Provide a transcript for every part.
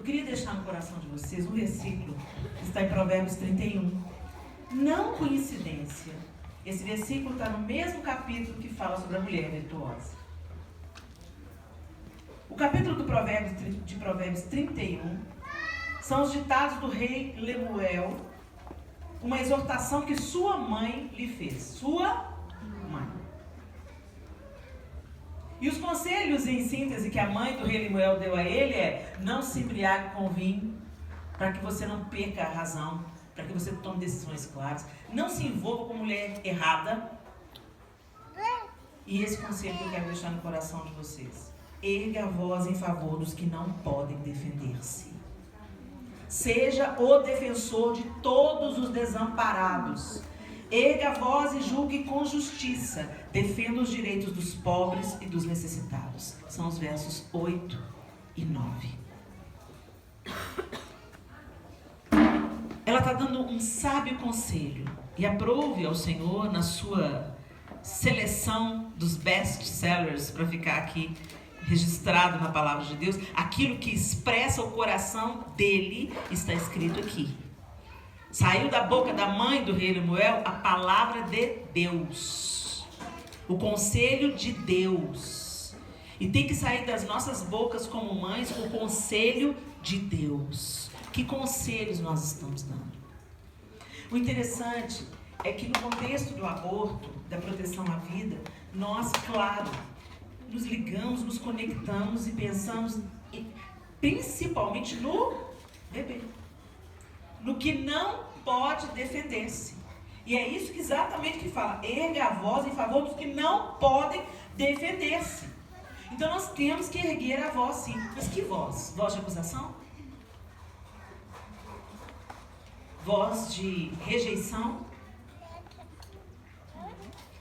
queria deixar no coração de vocês um versículo que está em Provérbios 31. Não coincidência. Esse versículo está no mesmo capítulo que fala sobre a mulher virtuosa. O capítulo de Provérbios 31 são os ditados do rei Lemuel, uma exortação que sua mãe lhe fez. Sua mãe. E os conselhos, em síntese, que a mãe do rei Lemuel deu a ele é: não se embriague com vinho, para que você não perca a razão, para que você tome decisões claras. Não se envolva com mulher errada. E esse conselho que eu quero deixar no coração de vocês: erga a voz em favor dos que não podem defender-se. Seja o defensor de todos os desamparados. Erga a voz e julgue com justiça. Defenda os direitos dos pobres e dos necessitados. São os versos 8 e 9. Ela está dando um sábio conselho. E aprove ao Senhor, na sua seleção dos best-sellers, para ficar aqui registrado na palavra de Deus, aquilo que expressa o coração dele está escrito aqui. Saiu da boca da mãe do rei Lemuel a palavra de Deus, o conselho de Deus. E tem que sair das nossas bocas como mães o conselho de Deus. Que conselhos nós estamos dando? O interessante é que no contexto do aborto, da proteção à vida, nós, claro, nos ligamos, nos conectamos e pensamos principalmente no bebê, no que não pode defender-se. E é isso que exatamente que fala: erga a voz em favor dos que não podem defender-se. Então nós temos que erguer a voz, sim. Mas que voz? Voz de acusação? Voz de rejeição?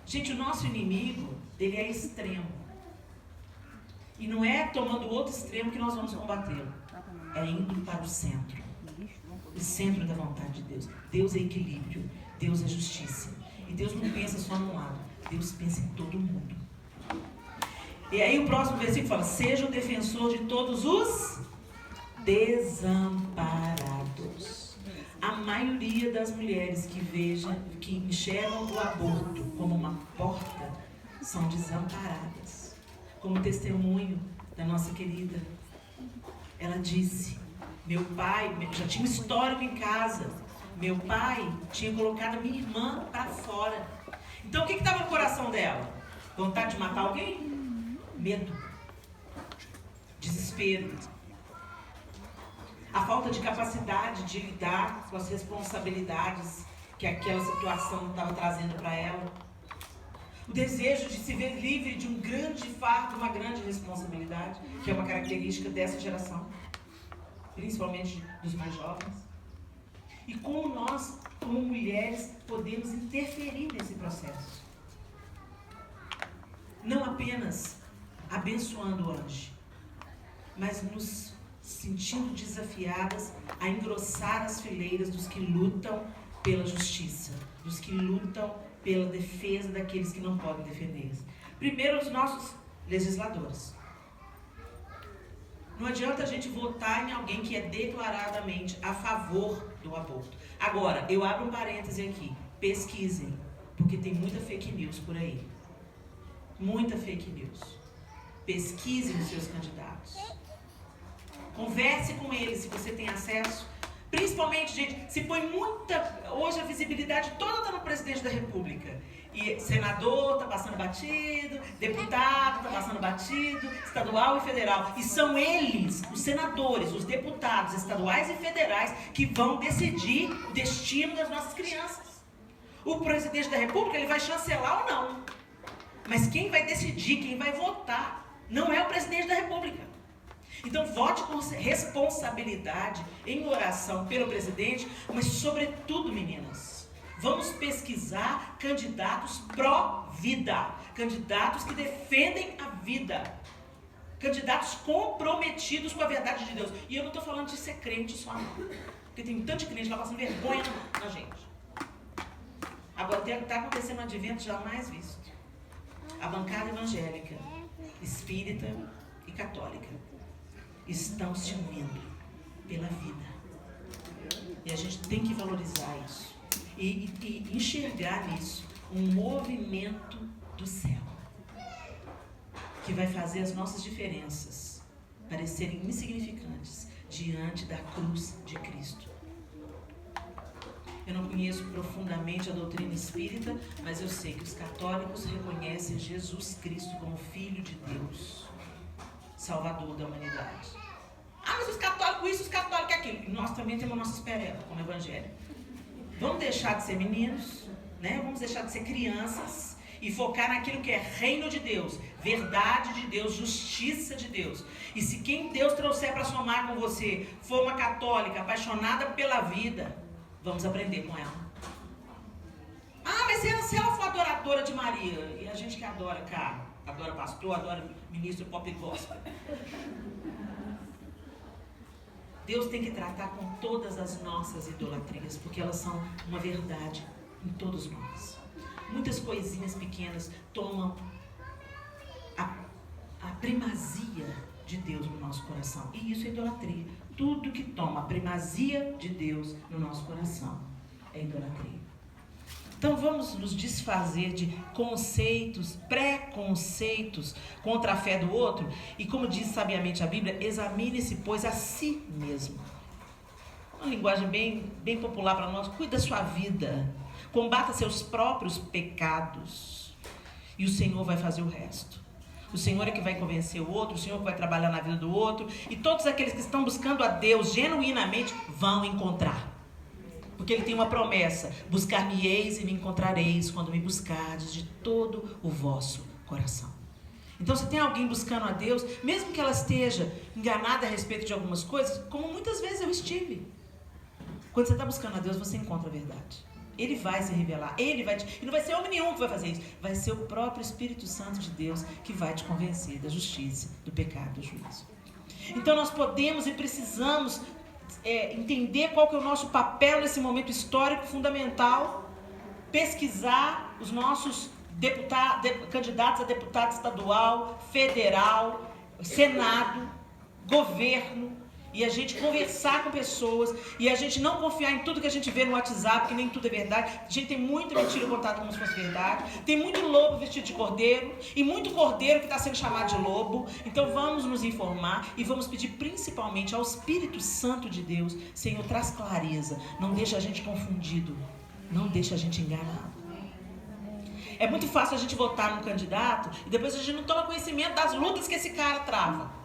Gente, o nosso inimigo, ele é extremo. E não é tomando o outro extremo que nós vamos combatê-lo. É indo para o centro. O centro da vontade de Deus. Deus é equilíbrio. Deus é justiça. E Deus não pensa só num lado. Deus pensa em todo mundo. E aí o próximo versículo fala: seja o defensor de todos os desamparados. A maioria das mulheres que enxergam o aborto como uma porta são desamparadas. Como testemunho da nossa querida, ela disse: meu pai, já tinha um histórico em casa, meu pai tinha colocado a minha irmã para fora. Então o que estava no coração dela? Vontade de matar alguém? Medo, desespero, a falta de capacidade de lidar com as responsabilidades que aquela situação estava trazendo para ela. O desejo de se ver livre de um grande fardo, uma grande responsabilidade, que é uma característica dessa geração, principalmente dos mais jovens. E como nós, como mulheres, podemos interferir nesse processo. Não apenas abençoando o anjo, mas nos sentindo desafiadas a engrossar as fileiras dos que lutam pela justiça, dos que lutam pela defesa daqueles que não podem defender-se. Primeiro, os nossos legisladores. Não adianta a gente votar em alguém que é declaradamente a favor do aborto. Agora, eu abro um parêntese aqui. Pesquisem, porque tem muita fake news por aí. Muita fake news. Pesquisem os seus candidatos. Converse com eles, se você tem acesso. Principalmente, gente, se põe muita... Hoje a visibilidade toda está no presidente da República. E senador está passando batido, deputado está passando batido, estadual e federal. E são eles, os senadores, os deputados estaduais e federais, que vão decidir o destino das nossas crianças. O presidente da República, ele vai chancelar ou não. Mas quem vai decidir, quem vai votar, não é o presidente da República. Então, vote com responsabilidade, em oração pelo presidente, mas, sobretudo, meninas, vamos pesquisar candidatos pró-vida, candidatos que defendem a vida, candidatos comprometidos com a verdade de Deus. E eu não estou falando de ser crente só, não, porque tem um tanto de crente lá passando vergonha na gente. Agora, está acontecendo um advento jamais visto. A bancada evangélica, espírita e católica estão se unindo E a gente tem que valorizar isso. E enxergar nisso um movimento do céu. Que vai fazer as nossas diferenças parecerem insignificantes diante da cruz de Cristo. Eu não conheço profundamente a doutrina espírita, mas eu sei que os católicos reconhecem Jesus Cristo como Filho de Deus, Salvador da humanidade. Ah, mas os católicos isso, os católicos aquilo. E nós também temos nossas peretas como Evangelho. Vamos deixar de ser meninos, né? Vamos deixar de ser crianças e focar naquilo que é reino de Deus, verdade de Deus, justiça de Deus. E se quem Deus trouxer para somar com você for uma católica apaixonada pela vida, vamos aprender com ela. Ah, mas se ela for adoradora de Maria, e a gente que adora cara, adora pastor, adora ministro pop gospel. Deus tem que tratar com todas as nossas idolatrias, porque elas são uma verdade em todos nós. Muitas coisinhas pequenas tomam a primazia de Deus no nosso coração. E isso é idolatria. Tudo que toma a primazia de Deus no nosso coração é idolatria. Então vamos nos desfazer de conceitos, preconceitos contra a fé do outro. E como diz sabiamente a Bíblia, examine-se, pois, a si mesmo. Uma linguagem bem popular para nós. Cuide da sua vida. Combata seus próprios pecados. E o Senhor vai fazer o resto. O Senhor é que vai convencer o outro, o Senhor que vai trabalhar na vida do outro. E todos aqueles que estão buscando a Deus genuinamente vão encontrar. Porque Ele tem uma promessa: buscar-me-eis e me encontrareis quando me buscardes de todo o vosso coração. Então, se tem alguém buscando a Deus, mesmo que ela esteja enganada a respeito de algumas coisas, como muitas vezes eu estive. Quando você está buscando a Deus, você encontra a verdade. Ele vai se revelar, Ele vai te... E não vai ser homem nenhum que vai fazer isso. Vai ser o próprio Espírito Santo de Deus que vai te convencer da justiça, do pecado, do juízo. Então nós podemos e precisamos entender qual que é o nosso papel nesse momento histórico fundamental, pesquisar os nossos candidatos a deputado estadual, federal, Senado, governo, e a gente conversar com pessoas, e a gente não confiar em tudo que a gente vê no WhatsApp, porque nem tudo é verdade. A gente tem muita mentira contada como se fosse verdade, tem muito lobo vestido de cordeiro, e muito cordeiro que está sendo chamado de lobo. Então vamos nos informar, e vamos pedir principalmente ao Espírito Santo de Deus: Senhor, traz clareza, não deixa a gente confundido, não deixa a gente enganado. É muito fácil a gente votar num candidato, e depois a gente não toma conhecimento das lutas que esse cara trava.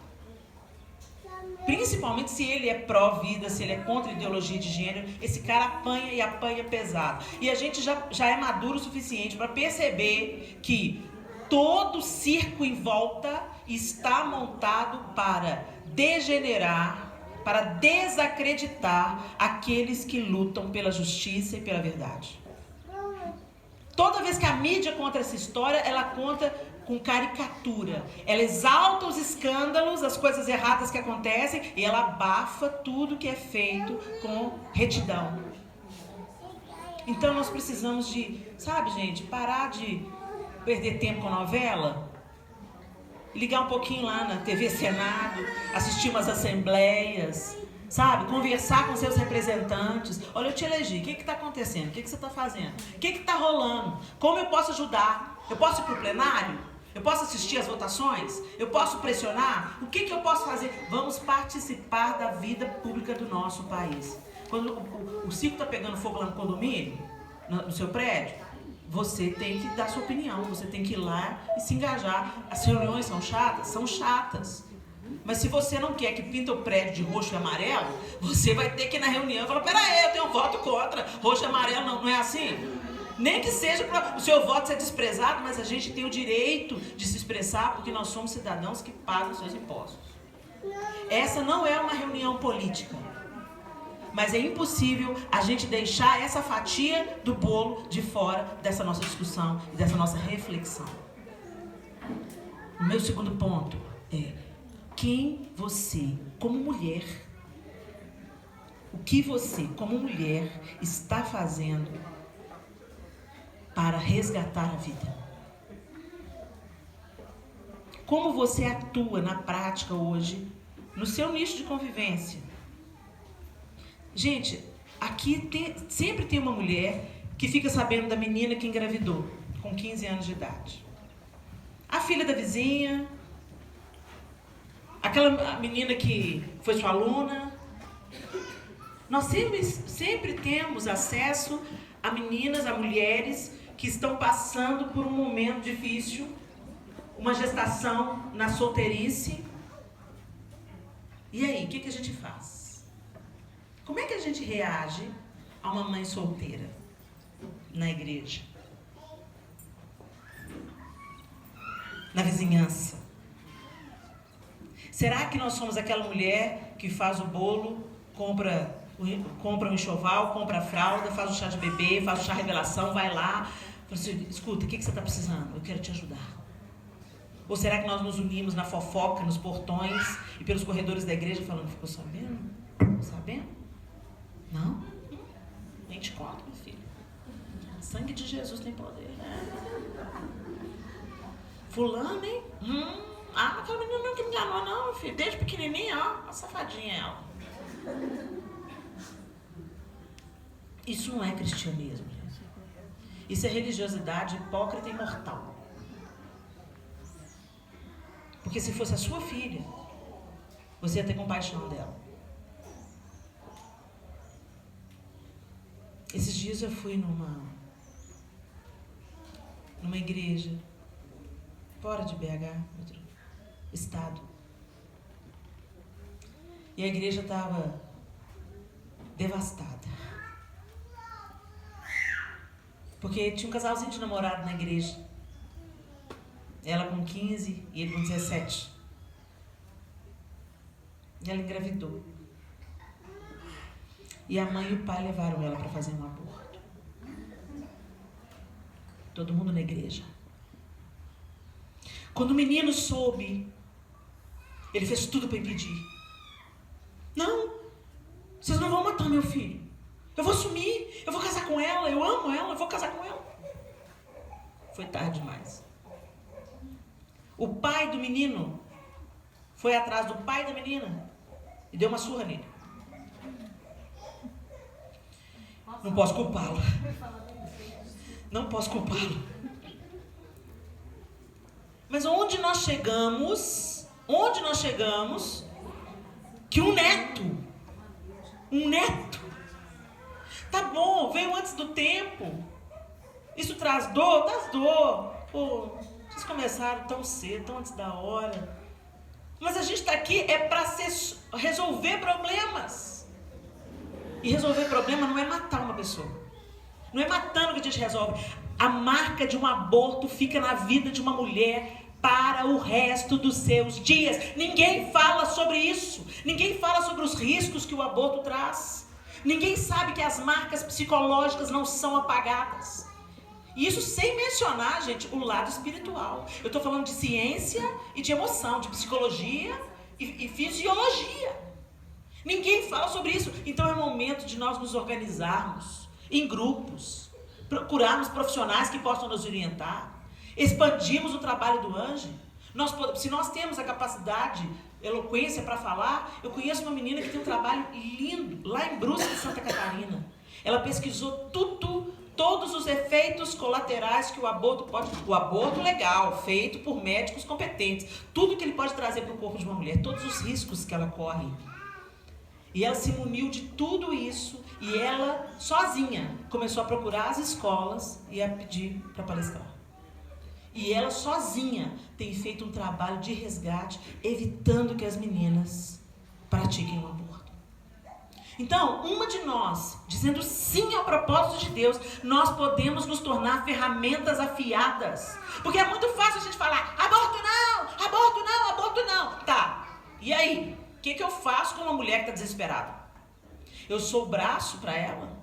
Principalmente se ele é pró-vida, se ele é contra a ideologia de gênero, esse cara apanha e apanha pesado. E a gente já é maduro o suficiente para perceber que todo o circo em volta está montado para degenerar, para desacreditar aqueles que lutam pela justiça e pela verdade. Toda vez que a mídia conta essa história, ela conta com caricatura. Ela exalta os escândalos, as coisas erradas que acontecem, e ela abafa tudo que é feito com retidão. Então nós precisamos de, sabe, gente, parar de perder tempo com novela, ligar um pouquinho lá na TV Senado, assistir umas assembleias, sabe, conversar com seus representantes. Olha, eu te elegi, o que está acontecendo? O que você está fazendo? O que está rolando? Como eu posso ajudar? Eu posso ir para o plenário? Eu posso assistir às votações? Eu posso pressionar? O que eu posso fazer? Vamos participar da vida pública do nosso país. Quando o circo está pegando fogo lá no condomínio, no seu prédio, você tem que dar sua opinião, você tem que ir lá e se engajar. As reuniões são chatas? São chatas. Mas se você não quer que pinta o prédio de roxo e amarelo, você vai ter que ir na reunião e falar: peraí, eu tenho um voto contra, roxo e amarelo não é assim? Nem que seja para o seu voto ser desprezado, mas a gente tem o direito de se expressar, porque nós somos cidadãos que pagam seus impostos. Essa não é uma reunião política, mas é impossível a gente deixar essa fatia do bolo de fora dessa nossa discussão e dessa nossa reflexão. O meu segundo ponto é: quem você, como mulher, o que você, como mulher, está fazendo para resgatar a vida? Como você atua na prática hoje, no seu nicho de convivência? Gente, Aqui sempre tem uma mulher que fica sabendo da menina que engravidou, com 15 anos de idade. A filha da vizinha, aquela menina que foi sua aluna. Nós sempre temos acesso a meninas, a mulheres que estão passando por um momento difícil, uma gestação na solteirice. E aí, o que a gente faz? Como é que a gente reage a uma mãe solteira na igreja? Na vizinhança? Será que nós somos aquela mulher que faz o bolo, compra um enxoval, compra a fralda, faz o chá de bebê, faz o chá revelação, vai lá, fala assim, escuta, o que você está precisando? Eu quero te ajudar. Ou será que nós nos unimos na fofoca, nos portões e pelos corredores da igreja falando, ficou sabendo? Ficou sabendo? Não? Nem te conto, meu filho. O sangue de Jesus tem poder. Fulano, hein? Aquela menina não que me enganou, não, meu filho. Desde pequenininha, ó, uma safadinha ela. Isso não é cristianismo, gente. Isso é religiosidade hipócrita e mortal. Porque se fosse a sua filha, você ia ter compaixão dela. Esses dias eu fui numa igreja, fora de BH, outro estado. E a igreja estava devastada. Porque tinha um casalzinho de namorado na igreja. Ela com 15 e ele com 17. E ela engravidou. E a mãe e o pai levaram ela para fazer um aborto. Todo mundo na igreja. Quando o menino soube, ele fez tudo para impedir. Não, vocês não vão matar meu filho. Eu vou sumir, eu vou casar com ela, eu amo ela, eu vou casar com ela. Foi tarde demais. O pai do menino foi atrás do pai da menina e deu uma surra nele. Não posso culpá-lo. Não posso culpá-lo. Mas onde nós chegamos, que um neto, tá bom, veio antes do tempo, isso traz dor, pô, vocês começaram tão cedo, tão antes da hora, mas a gente está aqui para resolver problemas, e resolver problema não é matar uma pessoa, não é matando que a gente resolve. A marca de um aborto fica na vida de uma mulher para o resto dos seus dias. Ninguém fala sobre isso. Ninguém fala sobre os riscos que o aborto traz. Ninguém sabe que as marcas psicológicas não são apagadas. E isso sem mencionar, gente, o lado espiritual. Eu estou falando de ciência e de emoção, de psicologia e fisiologia. Ninguém fala sobre isso. Então é momento de nós nos organizarmos em grupos, procurarmos profissionais que possam nos orientar, expandirmos o trabalho do Ange. Se nós temos a capacidade, eloquência para falar, eu conheço uma menina que tem um trabalho lindo, lá em Brusque, Santa Catarina. Ela pesquisou todos os efeitos colaterais que o aborto legal, feito por médicos competentes, tudo que ele pode trazer para o corpo de uma mulher, todos os riscos que ela corre. E ela se muniu de tudo isso e ela, sozinha, começou a procurar as escolas e a pedir para palestrar. E ela, sozinha, tem feito um trabalho de resgate, evitando que as meninas pratiquem o aborto. Então, uma de nós, dizendo sim ao propósito de Deus, nós podemos nos tornar ferramentas afiadas. Porque é muito fácil a gente falar, aborto não, aborto não, aborto não. Tá, e aí? O que eu faço com uma mulher que está desesperada? Eu sou o braço para ela?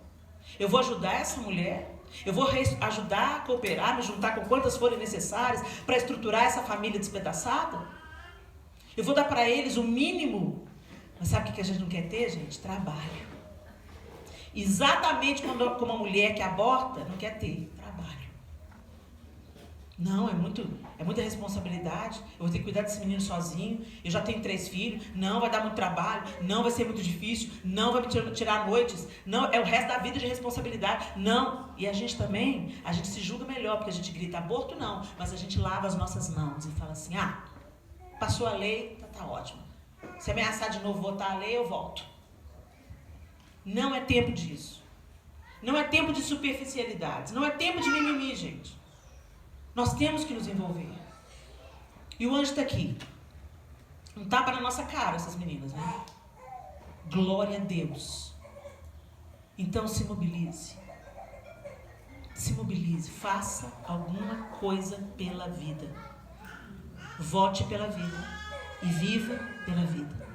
Eu vou ajudar essa mulher? Eu vou ajudar, cooperar, me juntar com quantas forem necessárias para estruturar essa família despedaçada? Eu vou dar para eles o mínimo. Mas sabe o que a gente não quer ter, gente? Trabalho. Exatamente como uma mulher que aborta não quer ter trabalho. Não, é muita responsabilidade. Eu vou ter que cuidar desse menino sozinho. Eu já tenho 3 filhos. Não, vai dar muito trabalho. Não, vai ser muito difícil. Não, vai me tirar noites. Não, é o resto da vida de responsabilidade. Não. E a gente também, a gente se julga melhor, porque a gente grita aborto, não. Mas a gente lava as nossas mãos e fala assim, passou a lei, tá ótimo. Se ameaçar de novo votar a lei, eu volto. Não é tempo disso. Não é tempo de superficialidades. Não é tempo de mimimi, gente. Nós temos que nos envolver. E o anjo está aqui. Um tapa na nossa cara, essas meninas, né? Glória a Deus. Então se mobilize. Se mobilize. Faça alguma coisa pela vida. Vote pela vida. E viva pela vida.